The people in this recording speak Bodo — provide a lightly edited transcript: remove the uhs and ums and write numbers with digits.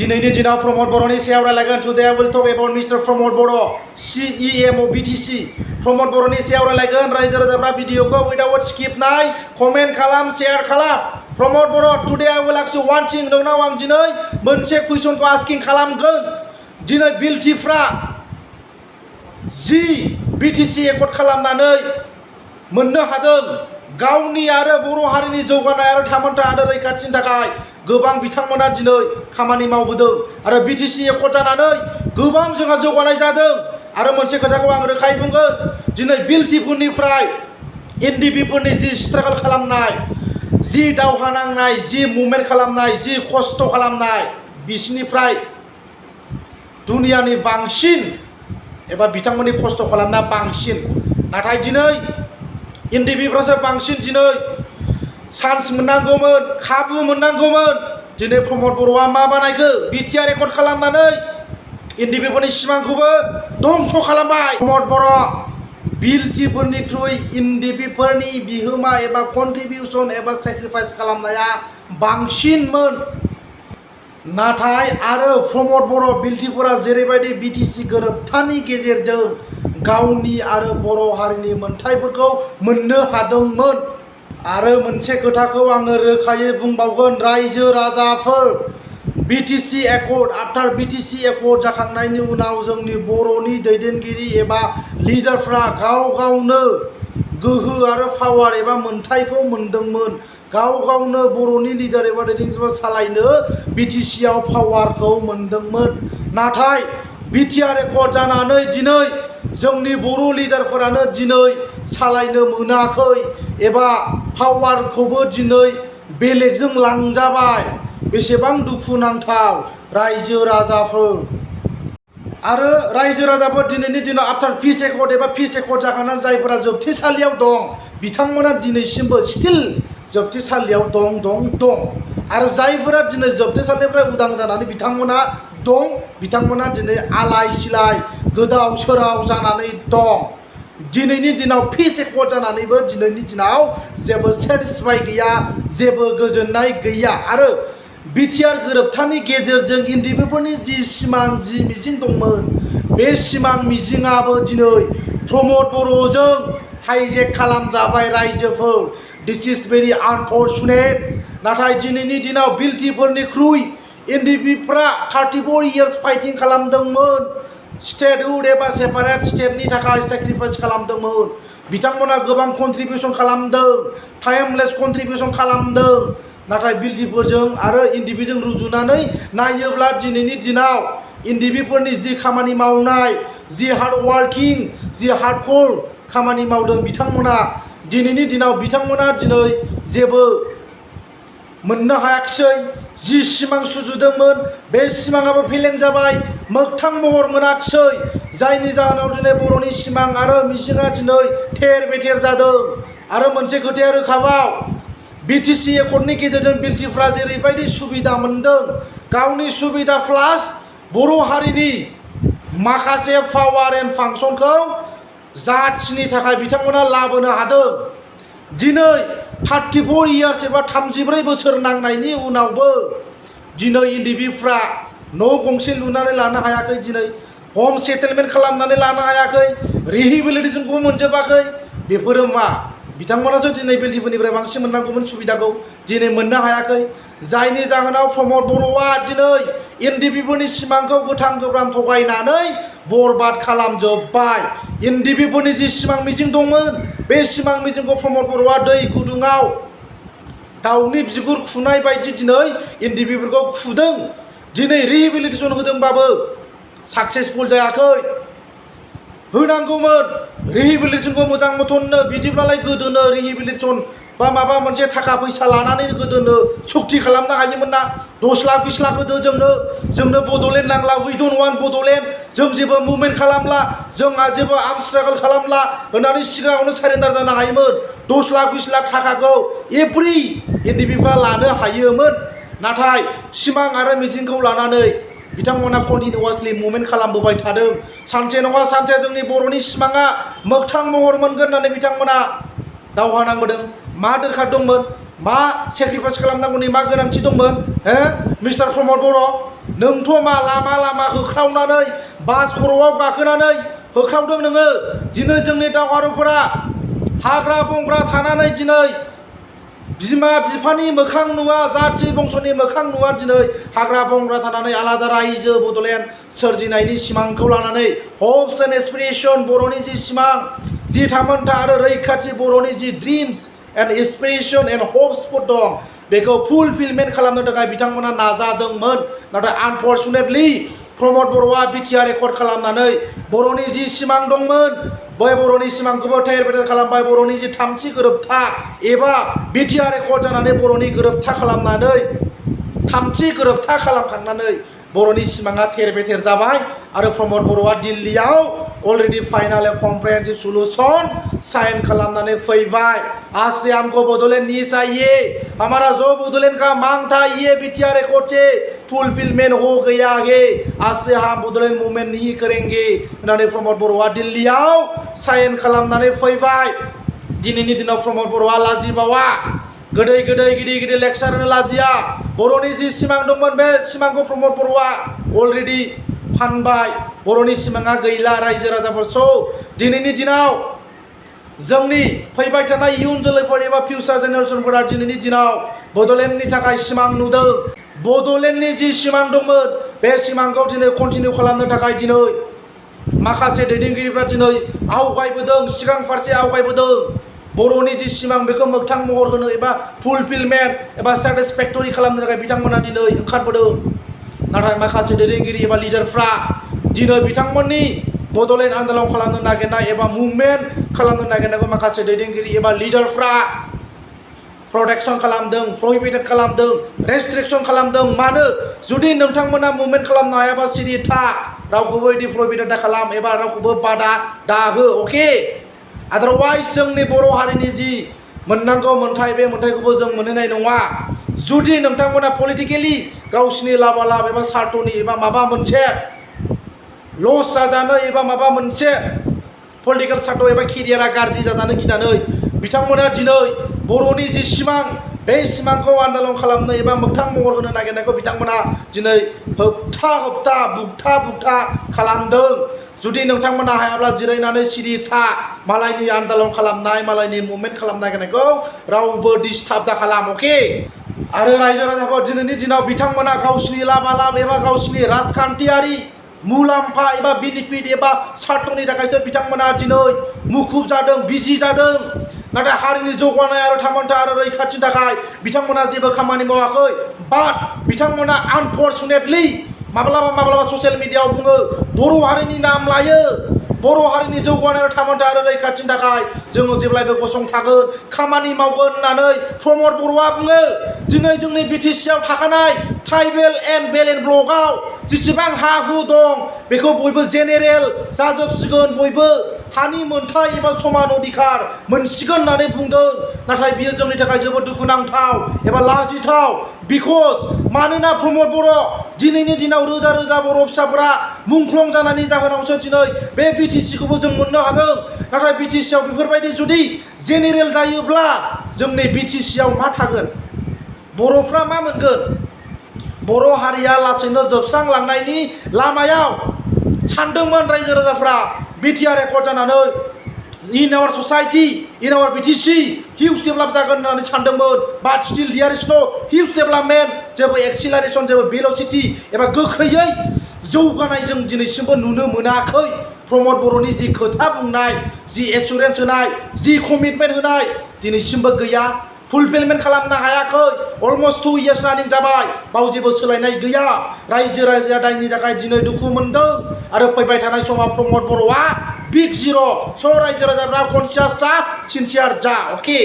दिनैनि दिनाव प्रमद बर'नि सायाव रायलायगोन। Today I will talk about Mr. Pramod Boro, CEMO BTC. प्रमद बर'नि सायाव रायलायगोन। रायजो राजाफ्रा भिडिअखौ without skip नाय, कमेन्ट खालाम, शेयार खालाम। प्रमद बर', today I will ask you one thing. नोंनाव आं दिनै मोनसे कुइसनखौ आस्किं खालामगोन। दिनै बिलटिफ्रा जि BTC एकर्ड खालामनानै मोननो हादों गावनि आरो बर' हारिनि जौगानाय आरो थामोनथा आरो रैखाथिनि थाखाय गोबां बिथांमोना दिनै खामानि मावबोदों आरो BTC एकर्ड जानानै गोबां जोंहा जौगानाय जादों। आरो मोनसे खोथाखौ आं रोखायै बुंगोन, दिनै बिलटिफोरनिफ्राय NDPफोरनि जि स्ट्रागल खालामनाय, जि दावहा नांनाय, जि मुभमेन्ट खालामनाय, जि खस्थ' खालामनाय, बिसिनिफ्राय दुनियानि बांसिन एबा बिथांमोननि खस्थ' खालामनाया बांसिन। नाथाय दिनै NDPफ्रासो बांसिन दिनै चान्स मोननांगौमोन, खाबु मोननांगौमोन। दिनै प्रमद बर'आ मा बानायखो? BTR एकर्ड खालामनानै NDPफोरनि सिमांखौबो दंस' खालामबाय। प्रमद बर' बिलटिफोरनिख्रुइ NDPफोरनि बिहोमा एबा कन्ट्रिबिउसन एबा सेक्रिफाइस खालामनाया बांसिनमोन। नाथाय आरो प्रमद बर' बिलटिफोरा जेरैबायदि BTC गोरोबथानि गेजेरजों गावनि आरो बर' हारिनि मोनथायफोरखौ मोननो हादोंमोन। आरो मोनसे खोथाखौ आङो रोखायै बुंबावगोन, रायजो राजाफोर BTC accord after BTC accord जाखांनायनि उनाव जोंनि बर'नि दैदेनगिरि एबा लिडारफ्रा गाव गावनो गोहो आरो पावार एबा मोनथायखौ मोनदोंमोन। गाव गावनो बर'नि लिडार एबा दैदेनगिरिफोरा सालायनो BTCआव पावारखौ मोनदोंमोन। नाथाय BTR एकर्ड जानानै दिनै जोंनि बर' लिडारफोरानो दिनै सालायनो मोनाखै एबा पावारखौबो दिनै बेलेगजों लांजाबाय। बेसेबां दुखुनांथाव रायजो राजाफोर। आरो रायजो राजाफोर दिनैनि दिनाव आफ्टार पिस एकर्ड एबा पिस एकर्ड जाखांनानै जायफोरा जोबथेसालियाव दं बिथांमोना दिनैसिमबो स्टिल जोबथेसालियाव दं। आरो जायफोरा दिनै जोबथेसालिनिफ्राय उदां जानानै बिथांमोना दं, बिथांमोना दिनै आलाय सिलाय गोदाव सोराव जानानै दं। दिनैनि दिनाव पिस एकर्ड जानानैबो दिनैनि दिनाव जेबो सेटिसफाइ गैया, जेबो गोजोननाय गैया। आरो BTR गोरोबथानि गेजेरजों NDPफोरनि जि सिमां, जि मिजिं दंमोन, बे सिमां मिजिङाबो दिनै प्रमद बर'जों हाइजेक खालामजाबाय। रायजोफोर, दिस इज भेरि आनफर्चुनेट। नाथाय दिनैनि दिनाव बिलटिफोरनिख्रुइ NDPफ्रा 34 इयार्स फाइटिं खालामदोंमोन। स्टेटहुड एबा सेपारेट स्टेटनि थाखाय सेक्रिफाइस खालामदोंमोन। बिथांमोना गोबां कन्ट्रिबिउसन खालामदों, टाइमलेस कन्ट्रिबिउसन खालामदों। नाथाय बिलटिफोरजों आरो NDPजों रुजुनानै नायोब्ला दिनैनि दिनाव NDPफोरनि जि खामानि मावनाय, जि हार्ड वार्किं, जि हार्डक'र खामानि मावदों बिथांमोना, दिनैनि दिनाव बिथांमोना दिनै जेबो मोननो हायाखिसै। जि सिमां सुजुदोंमोन बे सिमाङाबो फेलें जाबाय, मोगथां महर मोनाखिसै। जायनि जाहोनाव दिनै बर'नि सिमां आरो मिजिङा दिनै थेर बेथेर जादों। आरो मोनसे खोथाया रोखाबाव, BTC एकर्डनि गेजेरजों बिलटिफ्रा जेरैबायदि सुबिदा मोनदों, गावनि सुबिदा प्लास बर' हारिनि माखासे पावार एन्ड फांसनखौ जाथिनि थाखाय बिथांमोना लाबोनो हादों। दिनै 34 इयार्स एबा 34 बोसोर नांनायनि उनावबो दिनै NDPफ्रा न' गंसे लुनानै लानो हायाखै, दिनै हम सेटेलमेन्ट खालामनानै लानो हायाखै, रिहेबिलिटेसनखौबो मोनजोबाखै। बेफोरो मा? बिथांमोनासो दिनै बिलटिफोरनिफ्राय बांसिन मोननांगौमोन सुबिदाखौ, दिनै मोननो हायाखै। जायनि जाहोनाव प्रमद बर'आ दिनै NDPफोरनि सिमांखौ गोथां गोब्राम थगायनानै बरबाद खालामजोब्बाय। NDPफोरनि जि सिमां मिजिं दंमोन बे सिमां मिजिंखौ प्रमद बर'आ दै गुदुङाव दाउनि बिगुर खुनाय बायदि दिनै NDPफोरखौ खुदों। दिनै रिहेबिलिटेसन होदोंबाबो साक्सेसफुल जायाखै। होनांगौमोन रिहेबिलिटेसनखौ मोजां मथननो। बिदिब्लालाय गोदोनो रिहेबिलिटेसन बा माबा मोनसे थाखा फैसा लानानै गोदोनो सक्ति खालामनो हायोमोन ना। 10 लाख 20 लाख होदो जोंनो बड'लेण्ड नांला, उइ डन्ट वान्ट बड'लेण्ड, जों जेबो मुभमेन्ट खालामला, जोंहा जेबो आर्म स्ट्रागल खालामला होननानै सिगाङावनो सारेन्डार जानो हायोमोन। 10 लाख 20 लाख थाखाखौ एभ्रि NDPफ्रा लानो हायोमोन। नाथाय सिमां आरो मिजिंखौ लानानै बिथांमोना कन्टिनिउवासलि मुभमेन्ट खालामबोबाय थादों। सानसे नङा सानसे जोंनि बर'नि सिमाङा मोगथां महर मोनगोन होननानै बिथांमोना दावहा नांबोदों। मा दरखार दंमोन? मा सेक्रिफाइस खालामनांगौनि मा गोनांथि दंमोन हो मिस्टार प्रमद बर' नोंथ' मा लामा लामा होख्रावनानै बास खर'आव गाखोनानै होख्रावदों नोङो दिनै जोंनि दावहारुफोरा हाग्रा बंग्रा थानानै दिनै बिमा बिफानि मोखां नुवा जाथि बंस'नि मोखां नुवा दिनै हाग्रा बंग्रा थानानै आलादा रायजो बड'लेण्ड सोरजिनायनि सिमांखौ लानानै हप्स एन्ड एसपिरेसन बर'नि जि सिमां जि थामोनथा आरो रैखाथि बर'नि जि ड्रिम्स एन्ड एसपिरेसन एन्ड हप्सफोर दं बेखौ फुलफिलमेन्ट खालामनो थाखाय बिथांमोना नाजादोंमोन नाथाय आनफर्चुनेटलि प्रमद बर'आ बिटिआर रेकर्ड खालामनानै बर'नि जि सिमां दंमोन बै बर'नि सिमांखौबो थेर बेथेर खालामबाय बर'नि जि थामथि गोरोबथा एबा बिटिआर रेकर्ड जानानै बर'नि गोरोबथा खालामनानै थामथि गोरोबथा खालामखांनानै बर'नि सिमाङा थेर बेथेर जाबाय आरो प्रमद बर'आ दिल्लीयाव already final comprehensive solution sign खालामनानै फैबाय आज से हमको बडोलेंड नहीं चाहिए हमारा जो बडोलेंड का मांग था ये बिटिआर रेकॉर्ड से फुलफिलमेंट हो गया है आज से हम बडोलेंड मूवमेंट नहीं करेंगे होननानै प्रमद बर'आ दिल्लीयाव साइन खालामनानै फैबाय दिनैनि दिनाव प्रमद बर'आ लाजिबावा गोदै गोदै गिदिर गिदिर लेक्सार होनो लाजिया बर'नि जि सिमां दंमोन बे सिमांखौ प्रमद बर'आ अलरेडि फानबाय बर'नि सिमाङा गैला रायजो राजाफोरखौ दिनैनि दिनाव जोंनि फैबाय थानाय इयुन जोलैफोर एबा फिउचार जेनेरेसनफोरा दिनैनि दिनाव बड'लेण्डनि थाखाय सिमां नुदों बड'लेण्डनि जि सिमां दंमोन बे सिमांखौ दिनै कन्टिनिउ खालामनो थाखाय दिनै माखासे दैदेनगिरिफ्रा दिनै आवगायबोदों सिगां फारसे आवगायबोदों बर'नि जि सिमां बेखौ मोगथां महर होनो एबा फुलफिलमेन्ट एबा सेटिसफेक्टरि खालामनो थाखाय बिथांमोना दिनै ओंखारबोदों नाथाय माखासे दैदेनगिरि एबा लिडारफ्रा दिनै बिथांमोननि बड'लेण्ड आन्दोलन खालामनो नागिरनाय एबा मुभमेन्ट खालामनो नागिरनायखौ माखासे दैदेनगिरि एबा लिडारफ्रा प्रटेक्शन खालामदों प्रहिबिटेड खालामदों रेस्ट्रिक्शन खालामदों मानो जुदि नोंथांमोना मुभमेन्ट खालामनो हायाबा सिरि था रावखौबो बिदि प्रहिबिटेड दा खालाम एबा रावखौबो बादा दा हो अके आदारवाइज जोंनि बर' हारिनि जि मोननांगौ मोन्थाय बे मोन्थायखौबो जों मोनहैनाय नङा जुदि नोंथांमोना पलिटिकेलि गावसिनि लाबा लाब एबा सार्थनि एबा माबा मोनसे लस जाजानो एबा माबा मोनसे पलिटिकेल सार्थ एबा केरियारा गाज्रि जाजानो गिनानै बिथांमोना दिनै बर'नि जि सिमां बे सिमांखौ आन्दोलन खालामनो एबा मोगथां महर होनो नागिरनायखौ बिथांमोना दिनै होबथा होबथा बुगथा बुगथा खालामदों जुदि नोंथांमोना हायाब्ला जिरायनानै सिरि था मालायनि आन्दोलन खालामनाय मालायनि मुभमेन्ट खालामनो नागिरनायखौ रावबो डिस्टार्ब दा खालाम अके आरो रायजो राजाफोर दिनैनि दिनाव बिथांमोना गावसिनि लाबा लाब एबा गावसिनि राजखान्थियारि मुलाम्फा एबा बेनिफिट एबा सार्थनि थाखायसो बिथांमोना दिनै मुखुब जादों बिजि जादों नाथाय हारिनि जौगानाय आरो थामोनथा आरो रैखाथिनि थाखाय बिथांमोना जेबो खामानि मावाखै बाट बिथांमोना आनफर्चुनेटलि माब्लाबा माब्लाबा ससियेल मिडियाआव बुङो बर' हारिनि नाम लायो बर' हारिनि जौगानाय आरो थामोनथा आरो रैखाथिनि थाखाय जोङो जेब्लायबो गसंथागोन खामानि मावगोन होननानै प्रमद बर'आ बुङो दिनै जोंनि बिटिसिआव थाखानाय ट्राइबेल एन्ड बेलेन्ड ब्लकआव जेसेबां हा हु दं बेखौ बयबो जेनेरेल जाजोबसिगोन बयबो हानि मोन्थाय एबा समान अधिकार मोनसिगोन होननानै बुंदों नाथाय बियो जोंनि थाखाय जोबोद दुखुनांथाव एबा लाजिथाव बिकज मानोना प्रमद बर' दिनैनि दिनाव रोजा रोजा बर' फिसाफोरा मुंख्लं जानायनि जाहोनावसो दिनै बे बिटिसिखौबो जों मोननो हादों नाथाय बिटिसिआव बेफोरबायदि जुदि जेनेरेल जायोब्ला जोंनि बिटिसिआव मा थागोन बर'फ्रा मा मोनगोन बर' हारिया लासैनो जोबस्रांलांनायनि लामायाव सानदोंमोन रायजो राजाफ्रा बिटिआर रेकर्ड जानानै in our society in our BTC huge develop जागोन होननानै सानदोंमोन बाट स्टिल देयार इज नो हिउज डेभेलपमेन्ट जेबो एक्सिलारेसन जेबो भेल'सिटि एबा गोख्रैयै जौगानाय जों दिनैसिमबो नुनो मोनाखै प्रमद बर'नि जि खोथा बुंनाय जि एसुरेन्स होनाय जि कमिटमेन्ट होनाय दिनैसिमबो गैया फुलफिलमेन्ट खालामनो हायाखै अलमस्ट 2 इयार्स रानिं जाबाय बाव जेबो सोलायनाय गैया रायजो राजाया दायनि थाखाय दिनै दुखु मोनदों आरो फैबाय थानाय समाव प्रमद बर'आ बिग जिर' स' रायजो राजाफ्रा कनसियास जा सिनसियार जा अके